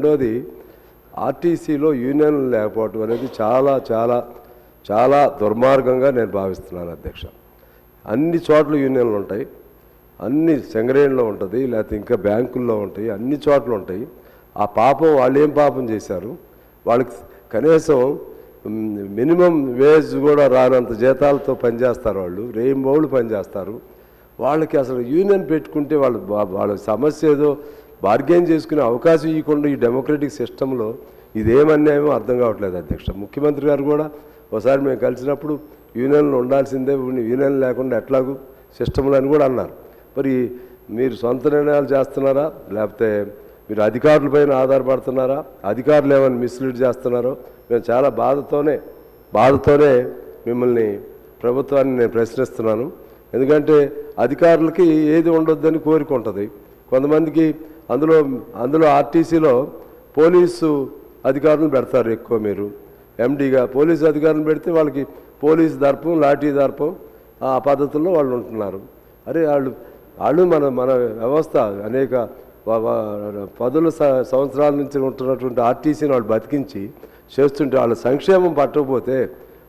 రెండోది ఆర్టీసీలో యూనియన్లు లేకపోవడం అనేది చాలా చాలా చాలా దుర్మార్గంగా నేను భావిస్తున్నాను అధ్యక్ష. అన్ని చోట్ల యూనియన్లు ఉంటాయి, అన్ని సింగరేణిలో ఉంటుంది, లేకపోతే ఇంకా బ్యాంకుల్లో ఉంటాయి, అన్ని చోట్ల ఉంటాయి. ఆ పాపం వాళ్ళు ఏం పాపం చేశారు? వాళ్ళకి కనీసం మినిమం వేజ్ కూడా రానంత జీతాలతో పనిచేస్తారు, వాళ్ళు రేయింబౌళ్ళు పనిచేస్తారు. వాళ్ళకి అసలు యూనియన్ పెట్టుకుంటే వాళ్ళ సమస్య ఏదో బార్గెన్ చేసుకునే అవకాశం ఇవ్వకుండా ఈ డెమోక్రటిక్ సిస్టంలో ఇదేమన్యాయమో అర్థం కావట్లేదు అధ్యక్ష. ముఖ్యమంత్రి గారు కూడా ఒకసారి మేము కలిసినప్పుడు యూనియన్లు ఉండాల్సిందే, యూనియన్ లేకుండా ఎట్లాగూ సిస్టంలో అని కూడా అన్నారు. మరి మీరు సొంత నిర్ణయాలు చేస్తున్నారా, లేకపోతే మీరు అధికారులపైన ఆధారపడుతున్నారా, అధికారులు ఏమైనా మిస్లీడ్ చేస్తున్నారో? మేము చాలా బాధతోనే మిమ్మల్ని ప్రభుత్వాన్ని నేను ప్రశ్నిస్తున్నాను. ఎందుకంటే అధికారులకి ఏది ఉండొద్దని కోరిక ఉంటుంది కొంతమందికి. అందులో ఆర్టీసీలో పోలీసు అధికారులను పెడతారు ఎక్కువ. మీరు ఎండీగా పోలీసు అధికారులను పెడితే వాళ్ళకి పోలీసు దర్పం, లాఠీ దర్పం ఆ పద్ధతుల్లో వాళ్ళు ఉంటున్నారు. అరే వాళ్ళు మన వ్యవస్థ అనేక పదుల సంవత్సరాల నుంచి ఉంటున్నటువంటి ఆర్టీసీని వాళ్ళు బతికించి చేస్తుంటే వాళ్ళ సంక్షేమం పట్టకపోతే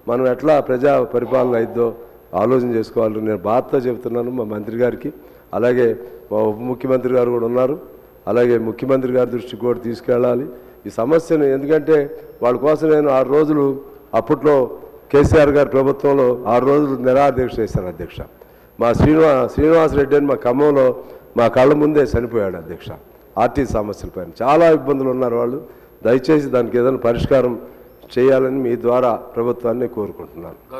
మనం ఎట్లా ప్రజా పరిపాలన అయిద్దో ఆలోచన చేసుకోవాలని నేను బాధతో చెబుతున్నాను మా మంత్రి గారికి. అలాగే మా ఉప ముఖ్యమంత్రి గారు కూడా ఉన్నారు, అలాగే ముఖ్యమంత్రి గారి దృష్టికి కూడా తీసుకెళ్ళాలి ఈ సమస్యను. ఎందుకంటే వాళ్ళ కోసం నేను 6 రోజులు అప్పట్లో కేసీఆర్ గారి ప్రభుత్వంలో 6 రోజులు నిరాదీక్ష చేశాను అధ్యక్ష. మా శ్రీనివాసరెడ్డి అని మా ఖమ్మంలో మా కళ్ళ ముందే చనిపోయాడు అధ్యక్ష. ఆర్టీసీ సమస్యలపైన చాలా ఇబ్బందులు ఉన్నారు వాళ్ళు. దయచేసి దానికి ఏదైనా పరిష్కారం చేయాలని మీ ద్వారా ప్రభుత్వాన్ని కోరుకుంటున్నాను.